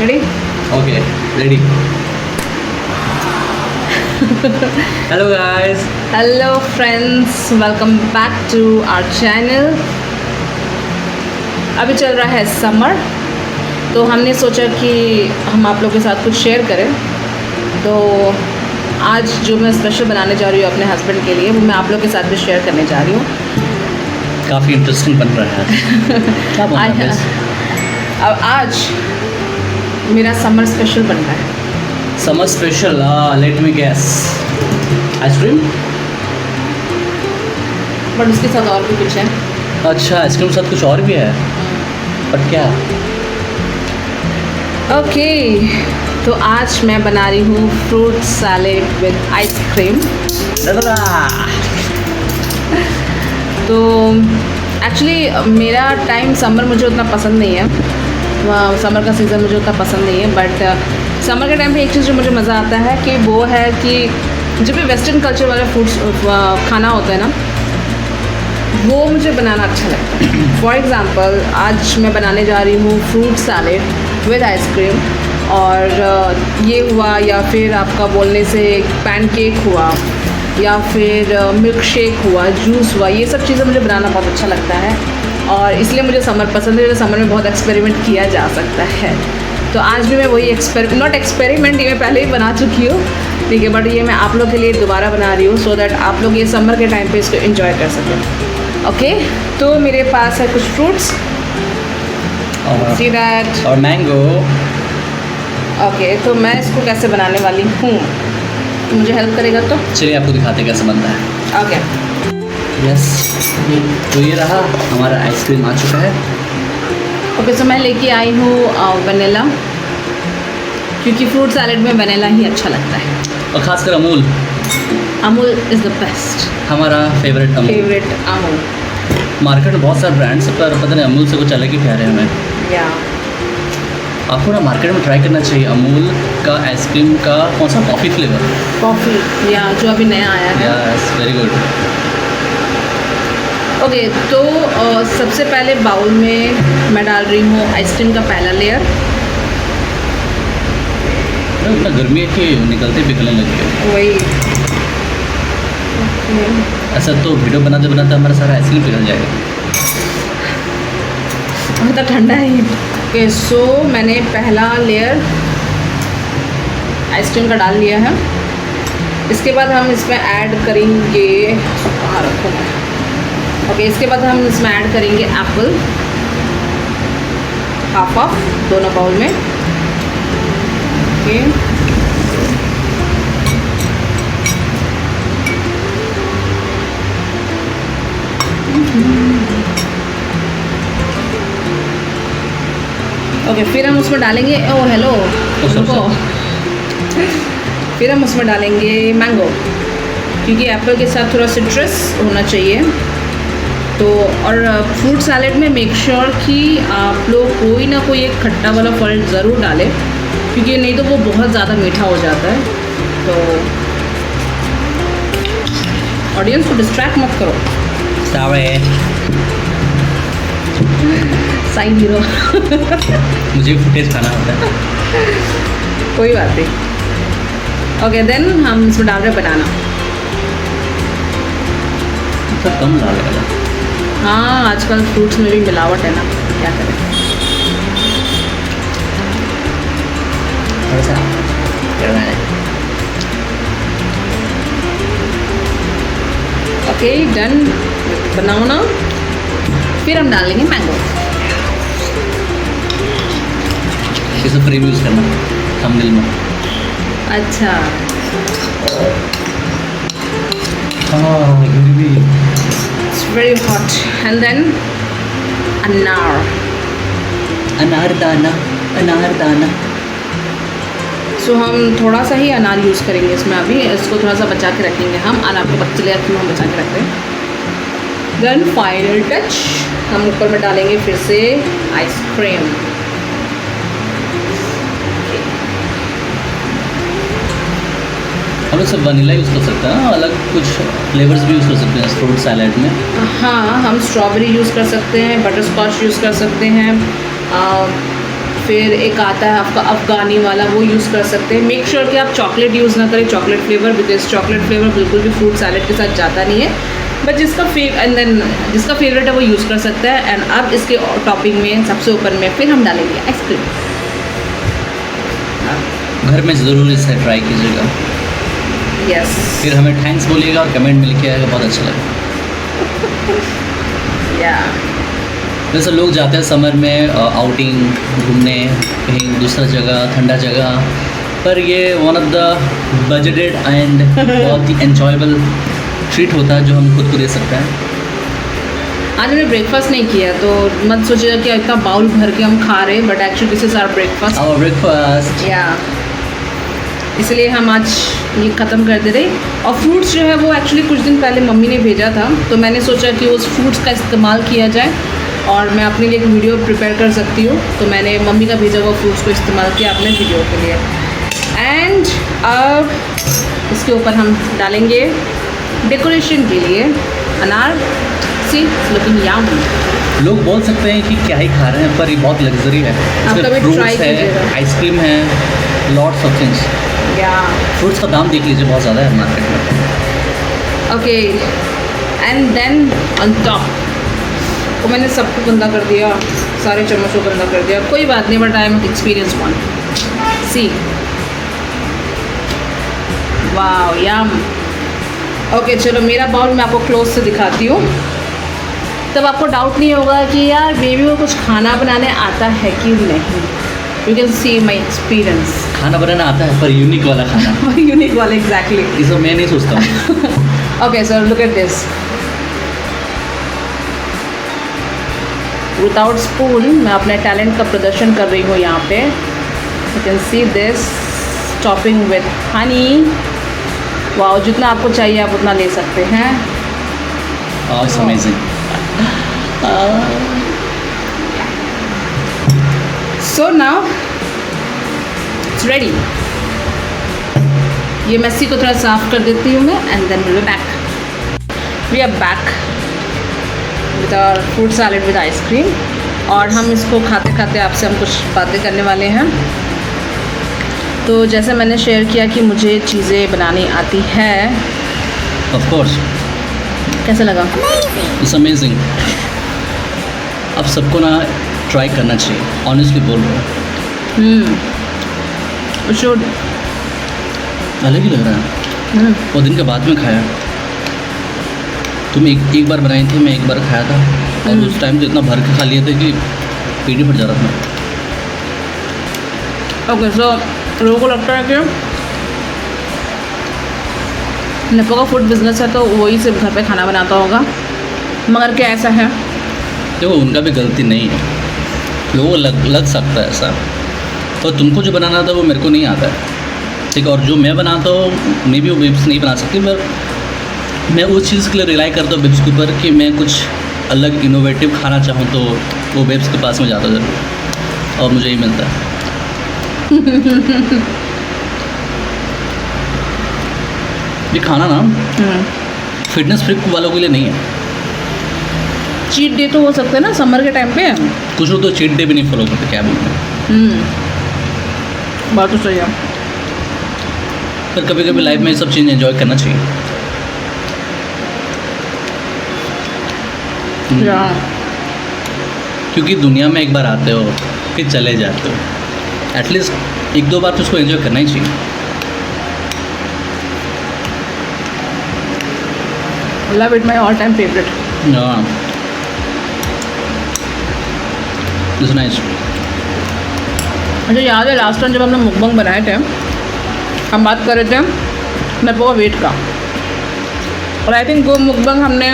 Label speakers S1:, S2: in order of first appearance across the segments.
S1: Ready?
S2: Okay, ready. Hello guys.
S1: Hello friends, welcome back to our channel. अभी चल रहा है समर, तो हमने सोचा कि हम आप लोगों के साथ कुछ शेयर करें। तो आज जो मैं स्पेशल बनाने जा रही हूँ अपने हस्बैंड के लिए, वो मैं आप लोगों के साथ भी शेयर करने जा रही हूँ।
S2: काफ़ी इंटरेस्टिंग बन रहा है। क्या बन रहा है?
S1: अब आज मेरा समर स्पेशल बन रहा है।
S2: Summer special, let me guess, ice cream.
S1: But उसके साथ और भी कुछ है।
S2: अच्छा, आइसक्रीम के साथ कुछ और भी है, बट क्या?
S1: ओके, तो आज मैं बना रही हूँ फ्रूट सैलेड विद आइसक्रीम। तो एक्चुअली मेरा टाइम समर मुझे उतना पसंद नहीं है, समर का सीज़न मुझे उतना पसंद नहीं है। बट समर के टाइम पे एक चीज़ जो मुझे मज़ा आता है कि वो है कि जब भी वेस्टर्न कल्चर वाला फूड्स खाना होता है ना, वो मुझे बनाना अच्छा लगता है। फॉर एग्ज़ाम्पल आज मैं बनाने जा रही हूँ फ्रूट सैलेड विद आइसक्रीम, और ये हुआ, या फिर आपका बोलने से पैनकेक हुआ, या फिर मिल्क शेक हुआ, जूस हुआ। ये सब चीज़ें मुझे बनाना बहुत अच्छा लगता है, और इसलिए मुझे समर पसंद है। समर में बहुत एक्सपेरिमेंट किया जा सकता है, तो आज भी मैं वही नॉट एक्सपेरिमेंट, ये मैं पहले ही बना चुकी हूँ, ठीक है, बट ये मैं आप लोग के लिए दोबारा बना रही हूँ सो दैट आप लोग ये समर के टाइम पे इसको एंजॉय कर सकें। ओके, तो मेरे पास है कुछ फ्रूट्स, सी दैट,
S2: और मैंगो।
S1: ओके, तो मैं इसको कैसे बनाने वाली हूँ, मुझे हेल्प करेगा तो?
S2: चलिए आपको दिखाते हैं कैसे बनता है।
S1: ओके,
S2: यस, तो ये रहा हमारा आइसक्रीम आ चुका है।
S1: ओके, सो मैं लेके आई हूँ वनीला, क्योंकि फ्रूट सैलेड में वनीला ही अच्छा लगता है,
S2: और ख़ासकर Amul.
S1: Amul is the best,
S2: हमारा फेवरेट
S1: अमूल।
S2: मार्केट में बहुत सारे ब्रांड्स, पर पता नहीं अमूल से कुछ अलग ही प्यार है हमें।
S1: या
S2: आपको ना मार्केट में ट्राई करना चाहिए अमूल का आइसक्रीम का कौन सा कॉफ़ी फ्लेवर।
S1: कॉफ़ी, या जो अभी नया आया है।
S2: Yes, very good.
S1: ओके, तो सबसे पहले बाउल में मैं डाल रही हूँ आइसक्रीम का पहला लेयर।
S2: इतना गर्मी है कि निकलते पिघलने लगी है।
S1: वही,
S2: ऐसा तो वीडियो बनाते बनाते हमारा सारा आइसक्रीम पिघल जाएगा।
S1: बहुत ठंडा है। ओके, सो मैंने पहला लेयर आइसक्रीम का डाल लिया है। इसके बाद हम इसमें ऐड करेंगे, कहाँ रखूँ मैं? ओके, इसके बाद हम इसमें ऐड करेंगे एप्पल, हाफ ऑफ दोनों बाउल में। ओके, ओके, फिर हम उसमें डालेंगे, ओ हेलो रुको, फिर हम उसमें डालेंगे मैंगो, क्योंकि एप्पल के साथ थोड़ा सिट्रस होना चाहिए। तो और फ्रूट सैलेड में मेक श्योर कि आप लोग कोई ना कोई एक खट्टा वाला फल ज़रूर डालें, क्योंकि नहीं तो वो बहुत ज़्यादा मीठा हो जाता है। तो ऑडियंस को डिस्ट्रैक्ट मत करो। Sign hero.
S2: मुझे फुटेज खाना होता है।
S1: कोई बात नहीं। ओके, देन हम इसमें डाल रहे हैं बनाना।
S2: तो कम डाल देगा।
S1: हाँ, आजकल फ्रूट्स में भी मिलावट है ना, क्या करें।
S2: थोड़ा सा
S1: ओके, डन बनाना। फिर हम डालेंगे मैंगो।
S2: इसे फ्री यूज़ करना थंबनेल में।
S1: अच्छा,
S2: हाँ, गर्मी।
S1: It's very hot. And then अनार।
S2: अनारदाना, अनारदाना।
S1: सो हम थोड़ा सा ही अनार यूज़ करेंगे इसमें, अभी इसको थोड़ा सा बचा के रखेंगे हम। अनार को पता चलेगा क्यों हम बचा के रखते हैं। देन फाइनल टच, हम ऊपर में डालेंगे फिर से आइसक्रीम।
S2: हम लोग सब वनीला यूज़ कर सकते हैं, अलग कुछ फ्लेवर्स भी यूज़ कर सकते हैं फ्रूट सैलेड में।
S1: हाँ, हम स्ट्रॉबेरी यूज़ कर सकते हैं, बटर स्कॉच यूज़ कर सकते हैं, फिर एक आता है आपका अफ़गानी वाला, वो यूज़ कर सकते हैं। मेक श्योर कि आप चॉकलेट यूज़ ना करें, chocolate flavour, because chocolate flavour बिल्कुल भी फ्रूट सैलेड के साथ जाता नहीं है। बट जिसका फेवरेट है वो यूज़ कर सकता है। एंड अब इसके टॉपिंग में सबसे ऊपर में फिर हम डालेंगे आइसक्रीम।
S2: घर में ज़रूर इसे ट्राई कीजिएगा,
S1: यस।
S2: फिर हमें थैंक्स बोलिएगा और कमेंट में लिखिएगा, बहुत अच्छा लगा।
S1: या
S2: वैसे लोग जाते हैं समर में आउटिंग घूमने कहीं दूसरा जगह, ठंडा जगह, पर ये one of the budgeted and बहुत ही एन्जॉयबल ट्रीट होता है जो हम खुद को दे सकते हैं।
S1: आज हमने ब्रेकफास्ट नहीं किया, तो मत सोचिएगा कि इतना बाउल भर के हम खा रहे हैं, but actually this is our breakfast.
S2: Our breakfast,
S1: या इसलिए हम आज ये ख़त्म कर दे रहे। और फ्रूट्स जो है वो एक्चुअली कुछ दिन पहले मम्मी ने भेजा था, तो मैंने सोचा कि उस फ्रूट्स का इस्तेमाल किया जाए और मैं अपने लिए एक वीडियो प्रिपेयर कर सकती हूँ। तो मैंने मम्मी का भेजा हुआ फ्रूट्स को इस्तेमाल किया अपने वीडियो के लिए। एंड अब इसके ऊपर हम डालेंगे डेकोरेशन के लिए अनार। सी लुकिंग यम।
S2: लोग बोल सकते हैं कि क्या ही खा रहे हैं, पर ये बहुत लग्जरी है।
S1: आप
S2: इसमें
S1: कभी
S2: फ्रूट्स
S1: try
S2: है,
S1: कीजिएगा।
S2: आइसक्रीम है, लॉट्स ऑफ थिंग्स।
S1: या
S2: फ्रूट्स का दाम देख लीजिए, बहुत ज़्यादा है मार्केट में।
S1: Okay, and then on top वो मैंने सबको गंदा कर दिया, सारे चम्मच को गंदा कर दिया। कोई बात नहीं, but I am experience one. See wow yum. Okay चलो, मेरा बाउल मैं आपको क्लोज से दिखाती हूँ, तब आपको डाउट नहीं होगा कि यार बेबी को कुछ खाना बनाने आता है कि नहीं। You can C my experience.
S2: खाना बनाना आता है, पर यूनिक वाला खाना।
S1: यूनिक वाला, एग्जैक्टली।
S2: ये सब मैं नहीं सोचता हूँ।
S1: Okay sir, look at this. Without spoon मैं अपने टैलेंट का प्रदर्शन कर रही हूँ यहाँ पे। You can see this topping with honey. Wow, जितना आपको चाहिए आप उतना ले सकते हैं।
S2: It's amazing.
S1: So now it's ready. ये मैसी को थोड़ा साफ कर देती हूँ मैं, and then we back. We are back with our fruit salad with ice cream. और हम इसको खाते खाते आपसे हम कुछ बातें करने वाले हैं। तो जैसे मैंने शेयर किया कि मुझे चीज़ें बनानी आती है।
S2: Of course.
S1: कैसा लगा?
S2: It's amazing. अब सबको ना ट्राई करना चाहिए, ऑनेस्टली बोल रहा हूँ।
S1: शुड।
S2: अलग ही लग रहा है। बहुत दिन के बाद में खाया। तुम एक बार बनाई थी, मैं एक बार खाया था, और उस टाइम तो इतना भर के खा लिए थे कि पेट ही फट जा रहा था।
S1: ओके सो लोगों को लगता है कि नेपो का फूड बिजनेस है तो वही सिर्फ घर पे खाना बनाता होगा, मगर क्या ऐसा है?
S2: देखो, उनका भी गलती नहीं है। लोगों को लग सकता है ऐसा, और तुमको जो बनाना था वो मेरे को नहीं आता है, ठीक है। और जो मैं बनाता हूँ, मैं भी वो बेब्स नहीं बना सकती, पर मैं उस चीज़ के लिए रिलाई करता हूँ बेब्स के ऊपर कि मैं कुछ अलग इनोवेटिव खाना चाहूँ तो वो बेब्स के पास में जाता हूँ और मुझे ही मिलता है। ये खाना ना फिटनेस फ्रीक वालों के लिए नहीं है।
S1: चीट डे तो हो सकता है ना समर के टाइम पे।
S2: कुछ लोग तो चीट डे भी नहीं फॉलो करते, क्या बोलते हैं।
S1: बात तो सही है।
S2: पर कभी कभी लाइफ में ये सब चीज़ एंजॉय करना चाहिए। क्योंकि दुनिया में एक बार आते हो फिर चले जाते हो, एटलीस्ट एक दो बार तो उसको एंजॉय करना ही चाहिए।
S1: Love it, my all time favourite.
S2: It's nice.
S1: मुझे याद है लास्ट टाइम जब हमने मुकबंग बनाए थे, हम बात कर रहे थे नेपो का वेट का, और आई थिंक वो मुकबंग हमने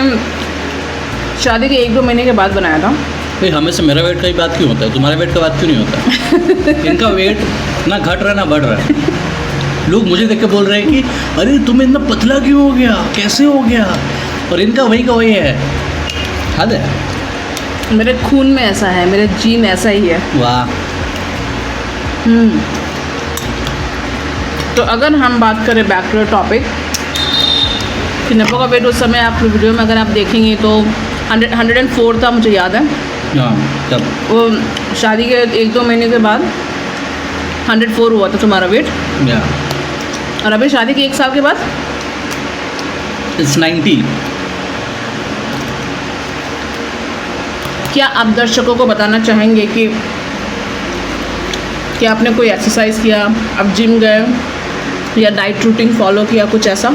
S1: शादी के 1-2 महीने के बाद बनाया था।
S2: भाई हमेशा मेरा वेट का ही बात क्यों होता है, तुम्हारे वेट का बात क्यों नहीं होता? इनका वेट ना घट रहा है ना बढ़ रहा है। लोग मुझे देख के बोल रहे हैं कि अरे तुम इतना पतला क्यों हो गया, कैसे हो गया, और इनका वही का वही है। हद है।
S1: मेरे खून में ऐसा है, मेरे जीन ऐसा ही है।
S2: वाह।
S1: तो अगर हम बात करें बैक टू टॉपिक कि नेपो का वेट उस समय आप वीडियो में अगर आप देखेंगे तो 104 था, मुझे याद है।
S2: हाँ तब
S1: वो शादी के 1-2 महीने के बाद 104 हुआ था तुम्हारा वेट,
S2: या
S1: और अभी शादी के 1 साल के बाद
S2: इट्स 90।
S1: क्या आप दर्शकों को बताना चाहेंगे कि क्या आपने कोई एक्सरसाइज किया, आप जिम गए या डाइट रूटीन फॉलो किया, कुछ ऐसा?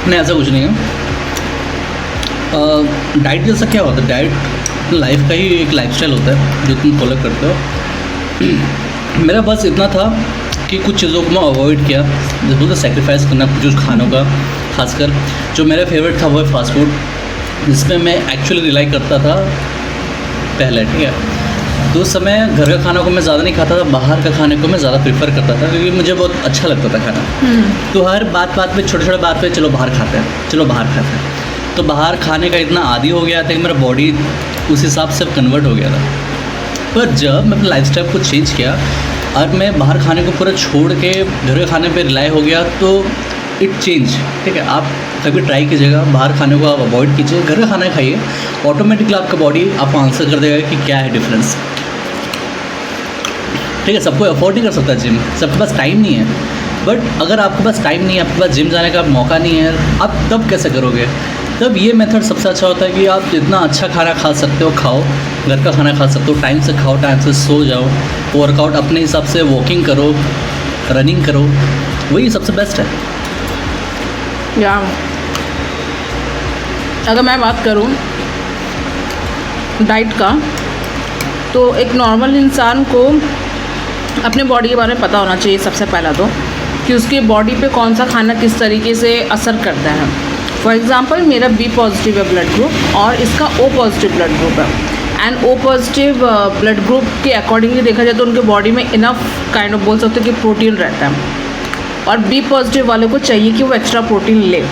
S2: नहीं, ऐसा कुछ नहीं है। डाइट जैसा क्या होता है, डाइट लाइफ का ही एक लाइफस्टाइल होता है जो तुम फॉलो करते हो। मेरा बस इतना था कि कुछ चीज़ों को मैं अवॉइड किया, जैसे बोलते सेक्रीफाइस करना कुछ खानों का, खासकर जो मेरा फेवरेट था वो है फास्ट फूड, जिसमें मैं एक्चुअली रिलाई करता था पहले, ठीक है। तो उस समय घर का खाना को मैं ज़्यादा नहीं खाता था, बाहर का खाने को मैं ज़्यादा प्रेफर करता था क्योंकि मुझे बहुत अच्छा लगता था खाना। तो हर बात पे, छोटे छोटे बात पे चलो बाहर खाते हैं, चलो बाहर खाते हैं। तो बाहर खाने का इतना आदी हो गया था कि मेरा बॉडी उस हिसाब से कन्वर्ट हो गया था। पर जब मैं अपने लाइफस्टाइल को चेंज किया और मैं बाहर खाने को पूरा छोड़ के घर के खाने पे रिलाई हो गया, तो इट चेंज, ठीक है। आप कभी ट्राई कीजिएगा, बाहर खाने को आप अवॉइड कीजिए, घर का खाना खाइए, ऑटोमेटिकली आपका बॉडी आपको आंसर कर देगा कि क्या है डिफरेंस, ठीक है। सबको अफोर्ड नहीं कर सकता जिम, सबके पास टाइम नहीं है। बट अगर आपके पास टाइम नहीं है, आपके पास जिम जाने का मौका नहीं है, आप तब कैसे करोगे? तब ये मेथड सबसे अच्छा होता है कि आप जितना अच्छा खाना खा सकते हो खाओ, घर का खाना खा सकते हो, टाइम से खाओ, टाइम से सो जाओ, वर्कआउट अपने हिसाब से वॉकिंग करो, रनिंग करो, वही सबसे बेस्ट है।
S1: या अगर मैं बात करूं डाइट का, तो एक नॉर्मल इंसान को अपने बॉडी के बारे में पता होना चाहिए सबसे पहला तो, कि उसकी बॉडी पे कौन सा खाना किस तरीके से असर करता है। फॉर एग्ज़ाम्पल मेरा B पॉजिटिव है ब्लड ग्रुप और इसका O पॉजिटिव ब्लड ग्रुप है, and O positive blood group के अकॉर्डिंगली देखा जाए तो उनके बॉडी में इनफ काइंड ऑफ बोल सकते हो कि प्रोटीन रहता है, और B पॉजिटिव वालों को चाहिए कि वो एक्स्ट्रा प्रोटीन ले।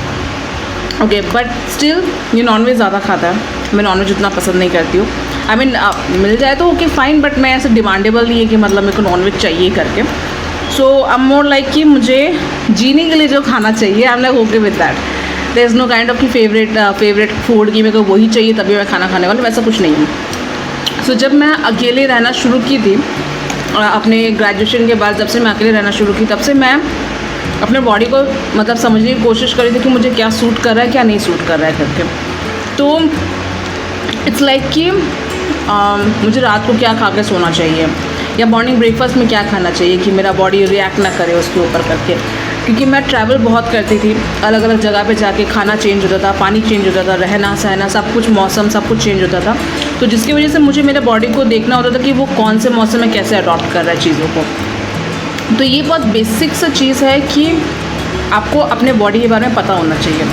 S1: ओके, बट स्टिल ये नॉनवेज ज़्यादा खाता है, मैं नॉनवेज उतना पसंद नहीं करती हूँ। आई मीन मिल जाए तो ओके फाइन, बट मैं ऐसे डिमांडेबल नहीं है कि मतलब मेरे को नॉनवेज चाहिए करके। सो आई एम मोर लाइक कि मुझे जीने के लिए जो खाना चाहिए I am like okay with that. There is no kind of कि फेवरेट फूड की मेरे को वही चाहिए तभी मैं खाना खाने वाली, वैसा कुछ नहीं है। सो जब मैं अकेले रहना शुरू की थी, अपने ग्रेजुएशन के बाद जब से मैं अकेले रहना शुरू की, तब से मैं अपने बॉडी को मतलब समझने की कोशिश करी थी कि मुझे क्या सूट कर रहा है, क्या नहीं सूट कर रहा है करके। तो इट्स लाइक कि मुझे रात को क्या खा के सोना चाहिए या मॉर्निंग ब्रेकफास्ट में क्या खाना चाहिए कि मेरा बॉडी रिएक्ट ना करे उसके ऊपर करके। क्योंकि मैं ट्रैवल बहुत करती थी, अलग अलग जगह पे जाके खाना चेंज होता था, पानी चेंज होता था, रहना सहना सब कुछ, मौसम सब कुछ चेंज होता था। तो जिसकी वजह से मुझे मेरे बॉडी को देखना होता था कि वो कौन से मौसम में कैसे अडॉप्ट कर रहा है चीज़ों को। तो ये बहुत बेसिक सा चीज़ है कि आपको अपने बॉडी के बारे में पता होना चाहिए।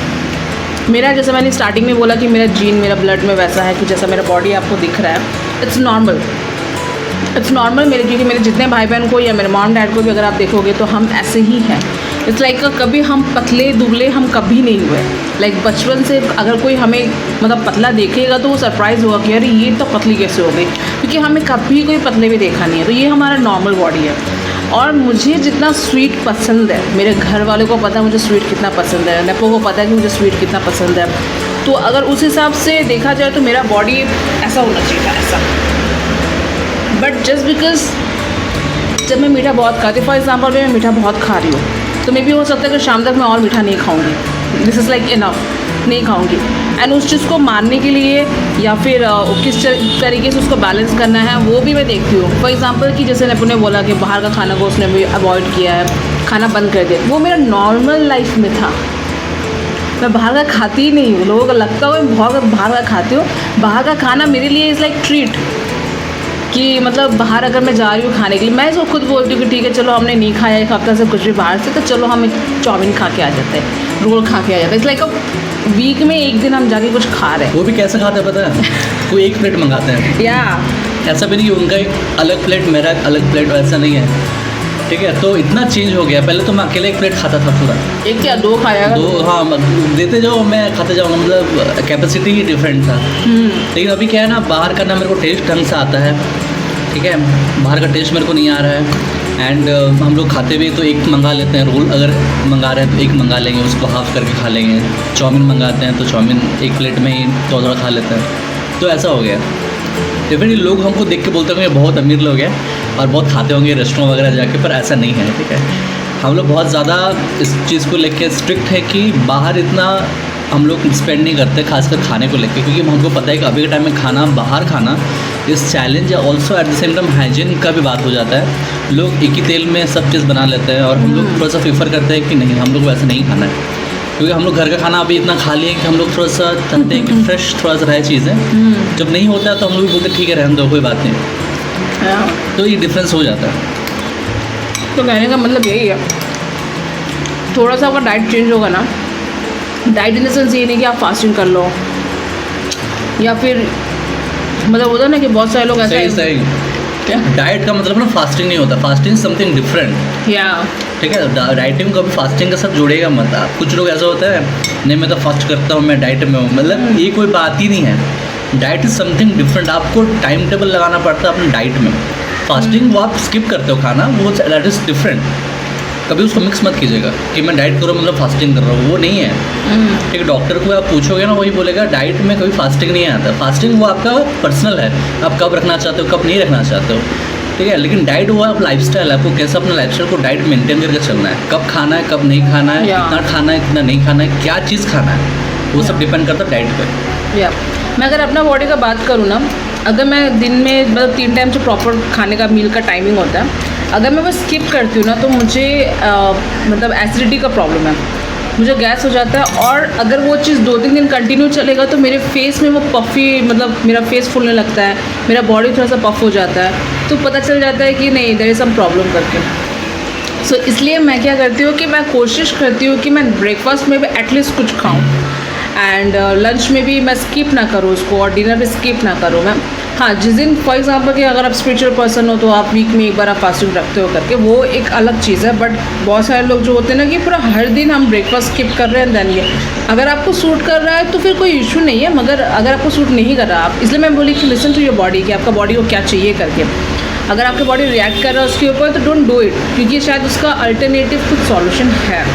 S1: मेरा जैसे मैंने स्टार्टिंग में बोला कि मेरा जीन मेरा ब्लड में वैसा है कि जैसा मेरा बॉडी आपको दिख रहा है, इट्स नॉर्मल मेरे, क्योंकि मेरे जितने भाई बहन को या मेरे मॉम डैड को भी अगर आप देखोगे तो हम ऐसे ही हैं। इट्स लाइक कभी हम पतले दुबले हम कभी नहीं हुए। लाइक बचपन से अगर कोई हमें मतलब पतला देखेगा तो वो सरप्राइज़ होगा कि अरे ये तो पतली कैसे हो गई, क्योंकि हमें कभी कोई पतले भी देखा नहीं है। तो ये हमारा नॉर्मल बॉडी है। और मुझे जितना स्वीट पसंद है, मेरे घर वालों को पता है मुझे स्वीट कितना पसंद है, नेपो को पता है कि मुझे स्वीट कितना पसंद है। तो अगर उस हिसाब से देखा जाए तो मेरा बॉडी ऐसा होना चाहिए था, ऐसा। बट जस्ट बिकॉज जब मैं मीठा बहुत खाती, फॉर एग्जाम्पल मैं मीठा बहुत खा रही हूँ, तो मे भी हो सकता है कि शाम तक मैं और मीठा नहीं खाऊंगी, दिस इज़ लाइक इनफ, नहीं खाऊंगी। एंड उस चीज़ को मारने के लिए या फिर किस तरीके से उसको बैलेंस करना है वो भी मैं देखती हूँ। फॉर एग्जांपल कि जैसे नेपो ने बोला कि बाहर का खाना को उसने भी अवॉइड किया है, खाना बंद कर दिया, वो मेरा नॉर्मल लाइफ में था। मैं बाहर का खाती ही नहीं हूँ, लोगों को लगता है मैं बहुत बाहर का खाती हूँ। बाहर का खाना मेरे लिए इज़ लाइक ट्रीट, कि मतलब बाहर अगर मैं जा रही हूँ खाने के लिए, मैं इसको खुद बोलती हूँ कि ठीक है चलो हमने नहीं खाया एक हफ्ता से कुछ भी बाहर से, तो चलो हम एक चाउमीन खा के आ जाते हैं, रोल खा के आ जाते हैं। इट्स लाइक वीक में एक दिन हम जाके कुछ खा रहे हैं।
S2: वो भी कैसे खाते हैं पता है? वो एक प्लेट मंगाते हैं,
S1: या
S2: ऐसा भी नहीं कि उनका एक अलग प्लेट मेरा अलग प्लेट, ऐसा नहीं है, ठीक है। तो इतना चेंज हो गया, पहले तो मैं अकेले एक प्लेट खाता था पूरा,
S1: एक क्या दो खाया,
S2: दो, हाँ देते जाओ मैं खाते जाऊँगा, मतलब कैपेसिटी ही डिफरेंट था। लेकिन अभी क्या है ना, बाहर का ना मेरे को टेस्ट ढंग से आता है, ठीक है, बाहर का टेस्ट मेरे को नहीं आ रहा है। एंड हम लोग खाते भी तो एक मंगा लेते हैं, रोल अगर मंगा रहे हैं तो एक मंगा लेंगे, उसको हाफ करके खा लेंगे। चाउमीन मंगाते हैं तो चाउमीन एक प्लेट में ही थोड़ा खा लेते हैं। तो ऐसा हो गया। डेफिनेटली लोग हमको देख के बोलते होंगे बहुत अमीर लोग हैं और बहुत खाते होंगे रेस्टोरेंट वगैरह जाके, पर ऐसा नहीं है, ठीक है। हम लोग बहुत ज़्यादा इस चीज़ को लेके स्ट्रिक्ट है कि बाहर इतना हम लोग स्पेंड नहीं करते, खासकर खाने को लेके, क्योंकि हमको पता है कि अभी के टाइम में खाना बाहर खाना इस चैलेंज है। Also at the same time hygiene का भी बात हो जाता है। लोग एक ही तेल में सब चीज़ बना लेते हैं और हम लोग थोड़ा सा प्रीफर करते हैं कि नहीं, हम लोग वैसा नहीं खाना है, क्योंकि हम लोग घर का खाना अभी इतना खा लिए कि हम लोग थोड़ा सा चाहते हैं कि फ्रेश थोड़ा सा रहे चीज़ें। जब नहीं होता है तो हम लोग भी बोलते ठीक है रहने दो, कोई बात नहीं। तो ये डिफरेंस हो जाता है।
S1: तो कहने का मतलब यही है, थोड़ा सा आपका डाइट चेंज होगा ना, डाइट इन द सेंस ये नहीं कि आप फास्टिंग कर लो, या फिर मतलब होता है ना कि बहुत सारे लोग ऐसा
S2: सही क्या डाइट का मतलब ना फास्टिंग नहीं होता, फास्टिंग समथिंग डिफरेंट,
S1: या
S2: ठीक है। डाइटिंग कभी फास्टिंग के साथ जोड़ेगा मत आप। कुछ लोग ऐसा होता है नहीं मैं तो फास्ट करता हूँ, मैं डाइट में हूँ, मतलब ये कोई बात ही नहीं है। डाइट इज समथिंग डिफरेंट, आपको टाइम टेबल लगाना पड़ता है अपने डाइट में। फास्टिंग वो आप स्किप करते हो खाना, वो दैट इज़ डिफरेंट। कभी उसको मिक्स मत कीजिएगा कि मैं डाइट करूँ मतलब फास्टिंग कर रहा हूँ, वो नहीं है। ठीक है, डॉक्टर को आप पूछोगे ना वही बोलेगा डाइट में कभी फास्टिंग नहीं आता। फास्टिंग वो आपका पर्सनल है, आप कब रखना चाहते हो कब नहीं रखना चाहते हो, ठीक है। लेकिन डाइट वो आप लाइफस्टाइल, आपको कैसे अपने लाइफस्टाइल को डाइट मेंटेन करके चलना है, कब खाना है कब नहीं खाना है, कितना खाना है कितना नहीं खाना है, क्या चीज़ खाना है, वो सब डिपेंड करता है डाइट पे।
S1: या मैं अगर अपना बॉडी का बात करूँ ना, अगर मैं दिन में मतलब 3 टाइम से प्रॉपर खाने का मील का टाइमिंग होता है, अगर मैं वो स्किप करती हूँ ना तो मुझे मतलब एसिडिटी का प्रॉब्लम है, मुझे गैस हो जाता है। और अगर वो चीज़ 2-3 दिन कंटिन्यू चलेगा तो मेरे फेस में वो पफ़ी, मतलब मेरा फेस फूलने लगता है, मेरा बॉडी थोड़ा सा पफ हो जाता है, तो पता चल जाता है कि नहीं देयर इज़ सम प्रॉब्लम करके। सो इसलिए मैं क्या करती हूँ कि मैं कोशिश करती हूँ कि मैं ब्रेकफास्ट में भी एटलीस्ट कुछ खाऊँ, एंड लंच में भी मैं स्किप ना करूँ उसको, और डिनर भी स्किप ना करूँ मैं। हाँ, जिस दिन फॉर एग्जांपल कि अगर आप स्पिरिचुअल पर्सन हो तो आप वीक में एक बार आप फास्टिंग रखते हो करके, वो एक अलग चीज़ है। बट बहुत सारे लोग जो होते हैं ना कि पूरा हर दिन हम ब्रेकफास्ट स्किप कर रहे हैं, देन ये अगर आपको सूट कर रहा है तो फिर कोई इशू नहीं है, मगर अगर आपको सूट नहीं कर रहा, आप इसलिए मैं बोली कि लिसन टू योर बॉडी कि आपका बॉडी को क्या चाहिए करके। अगर आपकी बॉडी रिएक्ट कर रहा है उसके ऊपर तो डोंट डू इट, क्योंकि शायद उसका अल्टरनेटिव कुछ सॉल्यूशन है।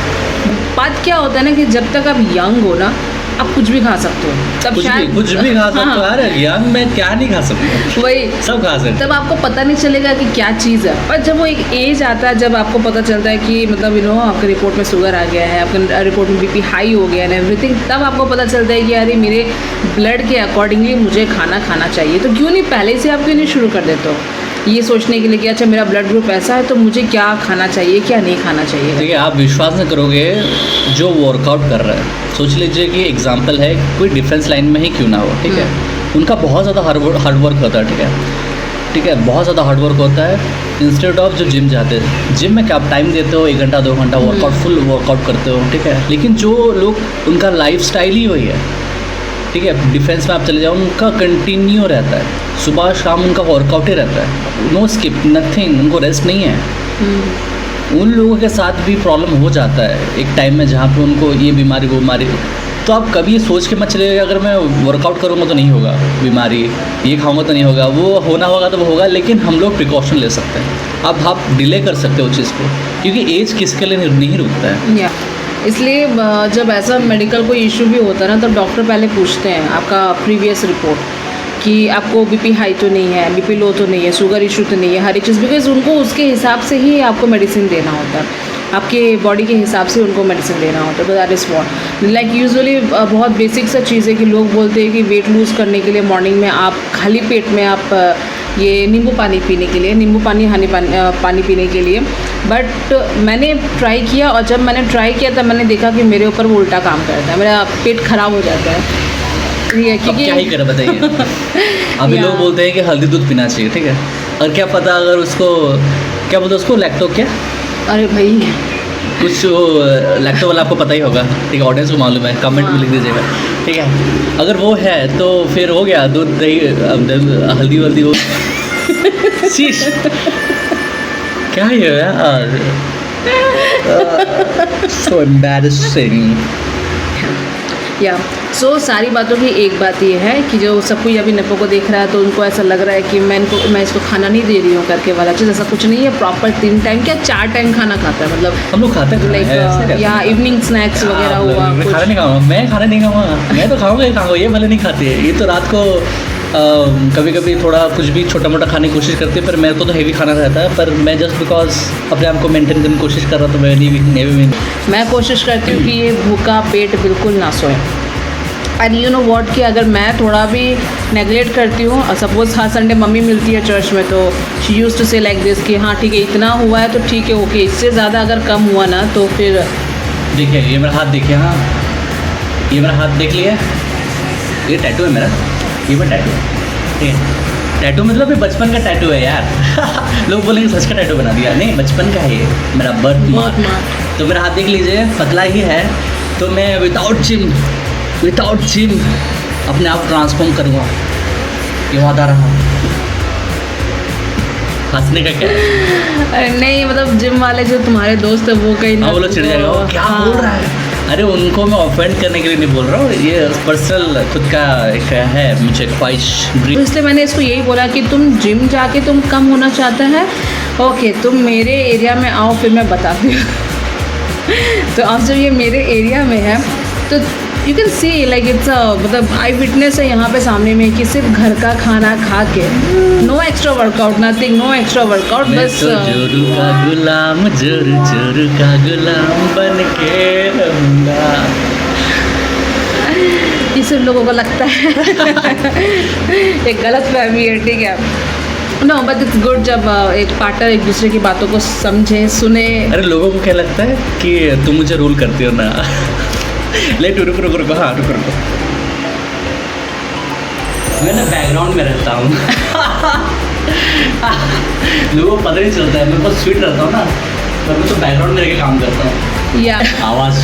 S1: बात क्या होता है ना कि जब तक आप यंग हो ना, आप कुछ भी खा सकते हो, तब शायद
S2: कुछ भी खा सकते हो। अरे यंग में क्या नहीं खा सकते,
S1: वही
S2: सब खा सकते,
S1: तब आपको पता नहीं चलेगा कि क्या चीज़ है। पर जब वो एक एज आता है जब आपको पता चलता है कि मतलब आपके रिपोर्ट में शुगर आ गया है, आपके रिपोर्ट में बीपी हाई हो गया है एवरीथिंग, तब आपको पता चलता है कि अरे मेरे ब्लड के अकॉर्डिंगली मुझे खाना चाहिए। तो क्यों नहीं पहले से आप क्यों नहीं शुरू कर देते हो ये सोचने के लिए कि अच्छा मेरा ब्लड ग्रुप ऐसा है तो मुझे क्या खाना चाहिए क्या नहीं खाना चाहिए।
S2: देखिए आप विश्वास नहीं करोगे, जो वर्कआउट कर रहा है, सोच लीजिए कि एग्जांपल है कोई डिफेंस लाइन में ही क्यों ना हो, ठीक है, उनका बहुत ज़्यादा हार्ड वर्क होता है, ठीक है, बहुत ज़्यादा हार्ड वर्क होता है। इंस्टेड ऑफ जो जिम जाते हैं, जिम में क्या आप टाइम देते हो 1 घंटा 2 घंटा वर्कआउट फुल वर्कआउट करते हो, ठीक है। लेकिन जो लोग उनका लाइफ स्टाइल ही वही है, ठीक है, डिफेंस में आप चले जाओ उनका कंटिन्यू रहता है, सुबह शाम उनका वर्कआउट ही रहता है, नो स्किप नथिंग, उनको रेस्ट नहीं है। उन लोगों के साथ भी प्रॉब्लम हो जाता है एक टाइम में जहाँ पे उनको ये बीमारी वो बीमारी, तो आप कभी सोच के मत चलिएगा अगर मैं वर्कआउट करूँगा तो नहीं होगा बीमारी, ये खाऊंगा तो नहीं होगा, वो होना होगा तो वो होगा। लेकिन हम लोग प्रिकॉशन ले सकते हैं, अब आप डिले कर सकते हो उस चीज़ को, क्योंकि एज किसके लिए नहीं रुकता है।
S1: इसलिए जब ऐसा मेडिकल कोई इशू भी होता है ना तो डॉक्टर पहले पूछते हैं आपका प्रीवियस रिपोर्ट कि आपको बीपी हाई तो नहीं है, बीपी लो तो नहीं है, शुगर इशू तो नहीं है, हर एक चीज़, बिकॉज उनको उसके हिसाब से ही आपको मेडिसिन देना होता है, आपके बॉडी के हिसाब से उनको मेडिसिन देना होता है। तो that is what like usually बहुत बेसिक सा चीज़ है कि लोग बोलते हैं कि वेट लूज़ करने के लिए मॉर्निंग में आप खाली पेट में आप ये नींबू पानी पीने के लिए, नींबू पानी हनी पानी पीने के लिए। बट मैंने ट्राई किया, और जब मैंने ट्राई किया तब मैंने देखा कि मेरे ऊपर वो उल्टा काम करता है, मेरा पेट ख़राब हो जाता है। ये क्योंकि
S2: क्या ही करें बताइए। अभी लोग बोलते हैं कि हल्दी दूध पीना चाहिए, ठीक है, और क्या पता अगर उसको क्या बोलते हैं उसको लैक्टो क्या,
S1: अरे भाई
S2: कुछ लैक्टो वाला आपको पता ही होगा, ठीक है, ऑडियंस को मालूम है, कमेंट में लिख दीजिएगा, ठीक है। अगर वो है तो फिर हो गया दूध दही हल्दी वल्दी हो शीश क्या है यार, सो एम्बैरेसिंग।
S1: या सो सारी बातों की एक बात ये है कि जो सब कोई अभी नपो को देख रहा है तो उनको ऐसा लग रहा है कि मैं इसको खाना नहीं दे रही हूँ करके वाला चीज़, ऐसा कुछ नहीं है। प्रॉपर 3 टाइम क्या 4 टाइम खाना खाता है, मतलब
S2: हम लोग खाते हैं
S1: लाइक या इवनिंग स्नैक्स वगैरह हुआ।
S2: मैं खाना नहीं खाऊंगा, मैं खाना नहीं खाऊंगा, मैं तो खाऊंगा ही खाऊंगा, ये भले नहीं खाती है, ये तो रात को कभी कभी थोड़ा कुछ भी छोटा मोटा खाने की कोशिश करती है, पर मेरे को तो हेवी खाना रहता है, पर मैं जस्ट बिकॉज अपने आप को मेंटेन करने की कोशिश कर रहा तो मैं नहीं
S1: मैं कोशिश करती हूँ कि ये भूखा पेट बिल्कुल ना सोए। एंड यू नो वॉट कि अगर मैं थोड़ा भी नेगलेक्ट करती हूँ, सपोज़ हर संडे मम्मी मिलती है चर्च में, तो शी यूज़ टू से लाइक दिस कि हाँ ठीक है इतना हुआ है तो ठीक है ओके, इससे ज़्यादा अगर कम हुआ ना तो फिर
S2: देखिए ये मेरा हाथ देखिए, हाँ ये मेरा हाथ देख लिया, ये टैटू है मेरा, ये मेरा टैटू है, ठीक है। टैटू मतलब ये बचपन का टैटू है यार। लोग बोलेंगे सच का टैटू बना दिया, नहीं बचपन का है ये मेरा बर्थ मार्क। तो मेरा हाथ देख लीजिए, पतला ही है, तो मैं विदाउट जिम अपने आप ट्रांसफॉर्म करूँगा, ये वादा रहा। हंसने का क्या है?
S1: अरे नहीं मतलब जिम वाले जो तुम्हारे दोस्त है वो कहीं ना
S2: वो लोग चिढ़ जाएगा, वो क्या बोल रहा है। अरे उनको मैं ऑफेंड करने के लिए नहीं बोल रहा हूँ, ये पर्सनल खुद का एक है मुझे ख्वाहिश।
S1: तो इसलिए मैंने इसको यही बोला कि तुम जिम जाके तुम कम होना चाहता है, ओके तुम मेरे एरिया में आओ फिर मैं बताती हूँ। तो अब जब ये मेरे एरिया में है तो you can C like it's मतलब आई विटनेस है यहाँ पे सामने में कि सिर्फ घर का खाना खा के, no extra workout, nothing, no extra workout, बस
S2: जोरू का गुलाम, जोरू का गुलाम बन के रहूंगा।
S1: ये सब लोगों को लगता है एक गलत फहमी है, ठीक है। नो बट इट्स गुड जब एक पार्टनर एक दूसरे की बातों को समझे सुने।
S2: अरे लोगों को क्या लगता है कि तुम मुझे रूल करती हो ना। लेट रुको हाँ रुको मैं ना बैकग्राउंड में रहता हूँ। लोगों को पता नहीं चलता है, मैं बहुत स्वीट रहता हूँ ना, पर मैं तो बैकग्राउंड में रह के काम करता हूँ
S1: या
S2: आवाज़।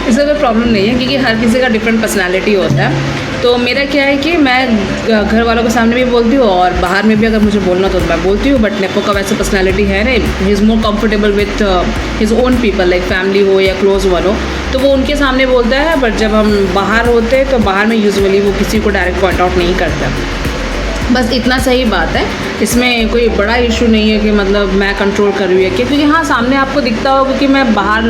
S1: इससे कोई प्रॉब्लम नहीं है क्योंकि हर किसी का डिफरेंट पर्सनालिटी होता है। तो मेरा क्या है कि मैं घर वालों के सामने भी बोलती हूँ और बाहर में भी अगर मुझे बोलना तो मैं बोलती हूँ, बट नेपो का वैसे पर्सनालिटी है नहीं, he is more comfortable with his own people, like family हो या क्लोज वन हो तो वो उनके सामने बोलता है, बट जब हम बाहर होते हैं तो बाहर में यूजुअली वो किसी को डायरेक्ट पॉइंट आउट नहीं करता। बस इतना सही बात है, इसमें कोई बड़ा इशू नहीं है कि मतलब मैं कंट्रोल कर रही हूँ क्या, क्योंकि हाँ सामने आपको दिखता होगा कि मैं बाहर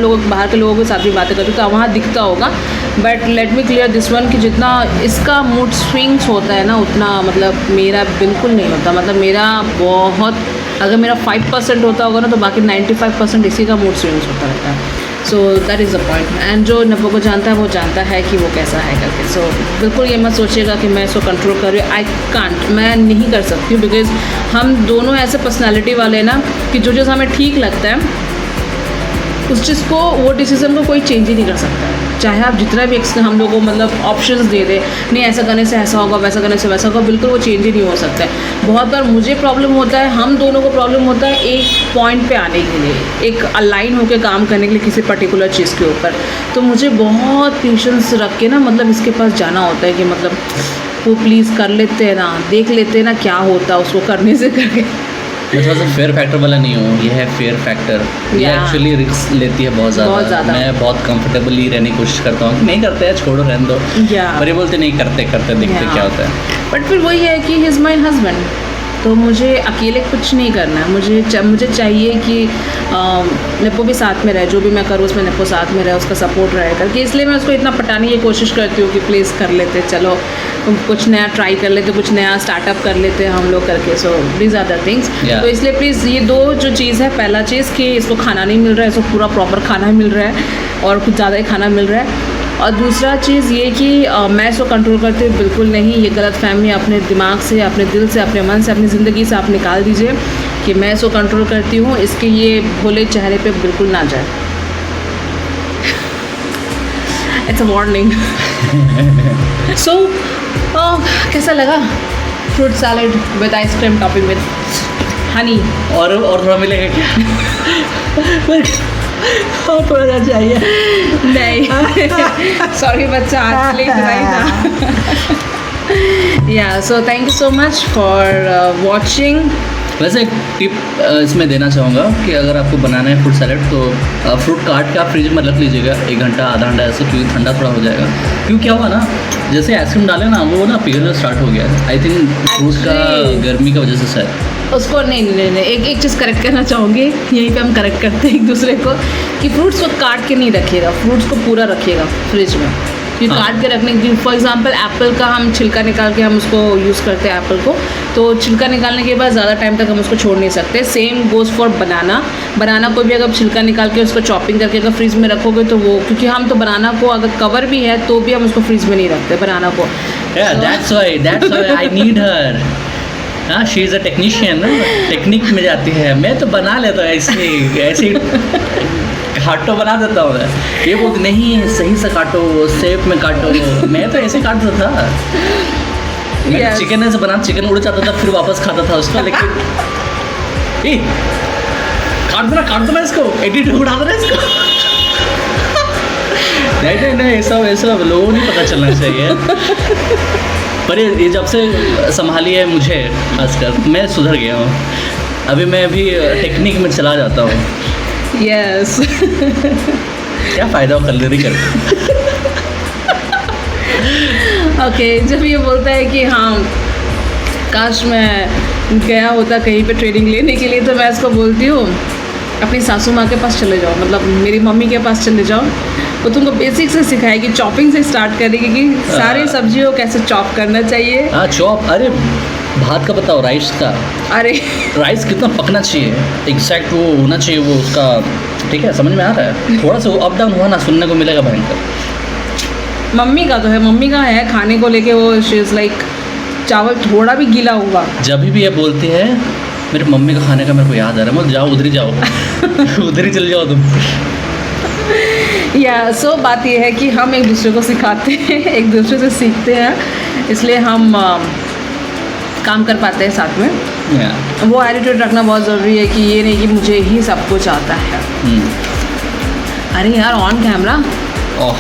S1: के लोगों के साथ भी बातें करती हूँ तो वहाँ दिखता होगा, but let me clear this one कि जितना इसका मूड स्विंग्स होता है ना उतना मतलब मेरा बिल्कुल नहीं होता। मतलब मेरा बहुत, अगर मेरा 5% होता होगा ना तो बाकी 95% इसी का मूड स्विंग्स होता रहता है। So that is the point. And जो नपो को जानता है वो जानता है कि वो कैसा है करके। सो बिल्कुल ये मत सोचिएगा कि मैं इसको कंट्रोल कर रही हूँ, आई कांट, मैं नहीं कर सकती हूँ, बिकॉज हम दोनों ऐसे पर्सनैलिटी वाले ना कि जो चीज़ हमें ठीक लगता है उस चीज़ को, वो डिसीज़न को कोई चेंज ही नहीं कर सकता है, चाहे आप जितना भी हम लोगों को मतलब ऑप्शंस दे दें, नहीं ऐसा करने से ऐसा होगा, वैसा करने से वैसा होगा, बिल्कुल वो चेंज ही नहीं हो सकता है। बहुत बार मुझे प्रॉब्लम होता है, हम दोनों को प्रॉब्लम होता है एक पॉइंट पे आने के लिए, एक अलाइन होकर काम करने के लिए किसी पर्टिकुलर चीज़ के ऊपर। तो मुझे बहुत पेशेंस रख के ना मतलब इसके पास जाना होता है कि मतलब वो प्लीज़ कर लेते हैं ना, देख लेते हैं ना क्या होता है उसको करने से करके।
S2: मैं थोड़ा सा फेयर फैक्टर वाला नहीं हूँ, ये है फेयर फैक्टर। ये एक्चुअली रिस्क लेती है बहुत ज़्यादा। मैं बहुत कंफर्टेबली रहने की कोशिश करता हूँ कि नहीं करते हैं छोड़ो रहने दो, पर ये बोलते नहीं करते देखते क्या होता है।
S1: बट फिर वही है कि ही इज़ माई हस्बैंड, तो मुझे अकेले कुछ नहीं करना है, मुझे चाहिए कि नेपो भी साथ में रहे, जो भी मैं करूँ उसमें नेपो साथ में रहे, उसका सपोर्ट रहे करके। इसलिए मैं उसको इतना पटाने की कोशिश करती हूँ कि प्लीज़ कर लेते, चलो कुछ नया ट्राई कर लेते, कुछ नया स्टार्टअप कर लेते हैं हम लोग करके। So these are the things. तो इसलिए प्लीज़ ये दो जो चीज़ है, पहला चीज़ कि इसको खाना नहीं मिल रहा है, इसको पूरा प्रॉपर खाना मिल रहा है और कुछ ज़्यादा ही खाना मिल रहा है। और दूसरा चीज़ ये कि मैं इसको कंट्रोल करती हूँ बिल्कुल नहीं, ये गलत फहमी अपने दिमाग से, अपने दिल से, अपने मन से, अपनी ज़िंदगी से आप निकाल दीजिए कि मैं इसको कंट्रोल करती हूँ, इसके ये भोले चेहरे पे बिल्कुल ना जाए। It's a warning. सो कैसा लगा fruit salad with ice cream topping with Honey?
S2: और थोड़ा मिलेगा क्या? और थोड़ा सा चाहिए?
S1: नहीं सॉरी बच्चा, आज लेट नहीं था। या so thank you so much for watching.
S2: वैसे एक टिप इसमें देना चाहूँगा कि अगर आपको बनाना है फ्रूट सैलेड तो फ्रूट काट के आप फ्रिज में रख लीजिएगा 1 घंटा आधा घंटा ऐसे, क्योंकि ठंडा थोड़ा हो जाएगा। क्यों क्या हुआ ना, जैसे आइसक्रीम डाले ना वो ना पिघलना स्टार्ट हो गया है, आई थिंक फ्रूट का गर्मी की वजह से शायद।
S1: उसको नहीं एक चीज़ करेक्ट करना चाहूँगी, यहीं पे हम करेक्ट करते हैं एक दूसरे को, कि फ्रूट्स को काट के नहीं रखिएगा, फ्रूट्स को पूरा रखिएगा फ्रिज में। कि
S2: हाँ।
S1: काट के रखने की। फॉर एग्जांपल एप्पल का हम छिलका निकाल के हम उसको यूज़ करते हैं एप्पल को, तो छिलका निकालने के बाद ज़्यादा टाइम तक हम उसको छोड़ नहीं सकते। सेम गोज़ फॉर बनाना को भी अगर छिलका निकाल के उसको चॉपिंग करके अगर फ्रीज में रखोगे तो वो, क्योंकि हम तो बनाना को अगर कवर भी है तो भी हम उसको फ्रीज में नहीं रखते बनाना को।
S2: Yeah, that's why I need her. हाँ, she is a technician, technique में जाती है। मैं तो बना लेता हूँ ऐसे काटो बना देता हूँ। ये बोलती नहीं, सही से काटो, शेप में काटो। मैं तो ऐसे काटता था। मैं
S1: Yes.
S2: चिकन ऐसे बना, चिकन उड़ जाता था, फिर वापस खाता था उसको। लेकिन काट देना इसको, एडिट उड़ा देना इसको। नहीं, ऐसा लोगों को नहीं पता चलना चाहिए। पर ये जब से संभाली है मुझे, खासकर मैं सुधर गया हूँ। अभी मैं भी टेक्निक में चला जाता हूँ।
S1: यस
S2: क्या फ़ायदा हो कलरी करके।
S1: ओके, जब ये बोलता है कि हाँ काश मैं गया होता कहीं पे ट्रेनिंग लेने के लिए, तो मैं इसको बोलती हूँ अपनी सासू माँ के पास चले जाओ, मतलब मेरी मम्मी के पास चले जाओ। वो तुमको बेसिक से सिखाएगी, चॉपिंग से स्टार्ट करेगी कि सारी सब्जियों को कैसे चॉप करना चाहिए।
S2: हाँ, चॉप। अरे भात का बताओ, राइस का।
S1: अरे
S2: राइस कितना पकना चाहिए, एग्जैक्ट वो होना चाहिए वो उसका। ठीक है, समझ में आ रहा है। थोड़ा सा अप डाउन हुआ ना, सुनने को मिलेगा भयंकर।
S1: मम्मी का तो है, मम्मी का है खाने को लेके, वो शी इज़ लाइक चावल थोड़ा भी गीला हुआ
S2: जब भी ये बोलती है मेरे मम्मी का खाने का मेरे को याद आ रहा है, मैं जाओ उधर ही जाओ उधर ही चले जाओ तुम।
S1: या सो बात यह है कि हम एक दूसरे को सिखाते हैं, एक दूसरे से सीखते हैं, इसलिए हम काम कर पाते हैं साथ में।
S2: Yeah.
S1: वो एटीट्यूड रखना बहुत ज़रूरी है कि ये नहीं कि मुझे ही सब कुछ आता है। अरे यार, on camera.
S2: Oh,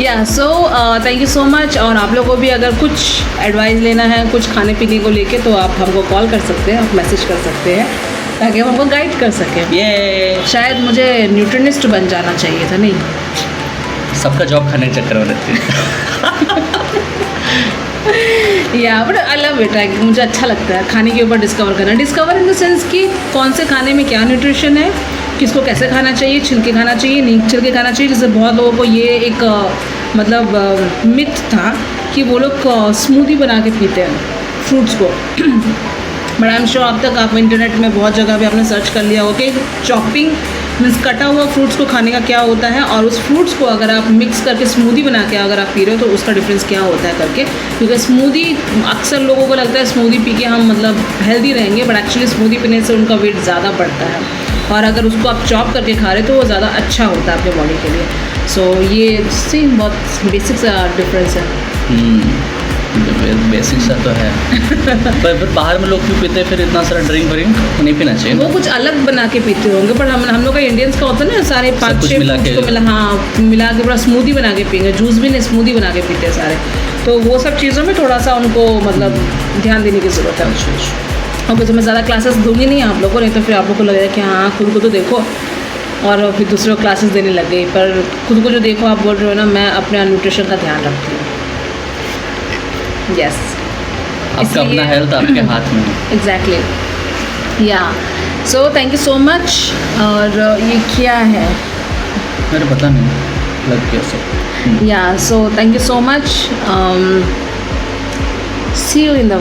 S1: yeah so thank you so much. और आप लोगों को भी अगर कुछ एडवाइस लेना है कुछ खाने पीने को लेके, तो आप हमको कॉल कर सकते हैं, आप मैसेज कर सकते हैं, ताकि हम हमको गाइड कर सकें।
S2: ये
S1: शायद मुझे न्यूट्रिनिस्ट बन जाना चाहिए था, नहीं
S2: सबका जॉब खाने के चक्कर में रहती है।
S1: या बट आई लव इट, मुझे अच्छा लगता है खाने के ऊपर डिस्कवर करना। डिस्कवर इन द सेंस कि कौन से खाने में क्या न्यूट्रिशन है, किसको कैसे खाना चाहिए, छिलके खाना चाहिए, नहीं छिलके खाना चाहिए। जैसे बहुत लोगों को ये एक मतलब मिथ था कि वो लोग स्मूदी बना के पीते हैं फ्रूट्स को। बट आई एम श्योर अब तक आप इंटरनेट में बहुत जगह पे आपने सर्च कर लिया हो कि चॉपिंग मीन्स कटा हुआ फ्रूट्स को खाने का क्या होता है, और उस फ्रूट्स को अगर आप मिक्स करके स्मूदी बना के अगर आप पी रहे हो तो उसका डिफरेंस क्या होता है करके। क्योंकि स्मूदी, अक्सर लोगों को लगता है स्मूदी पी के हम मतलब हेल्दी रहेंगे, बट एक्चुअली स्मूदी पीने से उनका वेट ज़्यादा बढ़ता है, और अगर उसको आप चॉप करके खा रहे हो तो वो ज़्यादा अच्छा होता है आपके बॉडी के लिए। सो ये सेम बहुत बेसिक सा डिफरेंस है।
S2: बेसिक सा तो है। पर फिर बाहर में लोग क्यों पीते हैं फिर इतना सारा ड्रिंक नहीं पीना चाहिए।
S1: वो कुछ अलग बना के पीते होंगे, पर हम लोग का इंडियंस का होता है ना, सारे 5-6 फ्रूट्स को मिला के पूरा स्मूदी बना के पिएंगे। जूस भी नहीं, स्मूदी बना के पीते हैं सारे। तो वो सब चीज़ों में थोड़ा सा उनको मतलब ध्यान देने की ज़रूरत है। और तो मैं ज़्यादा क्लासेस दूंगी नहीं आप लोगों को, नहीं तो फिर आप लोग को लगेगा कि हाँ खुद को तो देखो, और फिर दूसरों को क्लासेस देने लग गई। पर खुद को जो देखो, आप बोल रहे हो ना, मैं अपने न्यूट्रिशन का ध्यान रखती हूँ। यस,
S2: आपका अपना हेल्थ आपके हाथ में है।
S1: एग्जैक्टली। या so thank you so much. और ये क्या है,
S2: मेरे पता नहीं लग गया सब।
S1: या so thank you so much. See you in the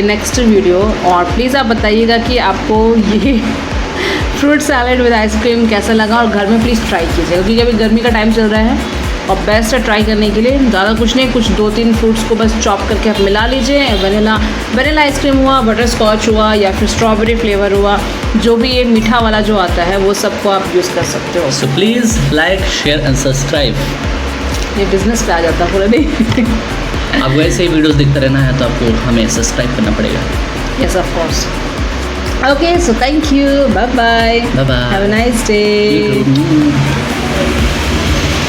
S1: next video. और प्लीज़ आप बताइएगा कि आपको ये फ्रूट सैलेड विद आइसक्रीम कैसा लगा, और घर में प्लीज़ ट्राई कीजिएगा, क्योंकि अभी गर्मी का टाइम चल रहा है और बेस्ट है ट्राई करने के लिए। ज़्यादा कुछ नहीं, कुछ 2-3 फ्रूट्स को बस चॉप करके आप मिला लीजिए। वनीला आइसक्रीम हुआ, बटर स्कॉच हुआ, या फिर स्ट्रॉबेरी फ्लेवर हुआ, जो भी ये मीठा वाला जो आता है वो सबको आप यूज़ कर सकते हो।
S2: So please like, share and subscribe.
S1: ये बिजनेस पे आ जाता है पूरा नहीं।
S2: आपको ऐसे ही वीडियोस देखते रहना है तो आपको हमें सब्सक्राइब करना पड़ेगा।
S1: Yes of course. Okay, so thank you, bye bye,
S2: bye bye,
S1: have a nice day.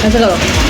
S1: ऐसा करो।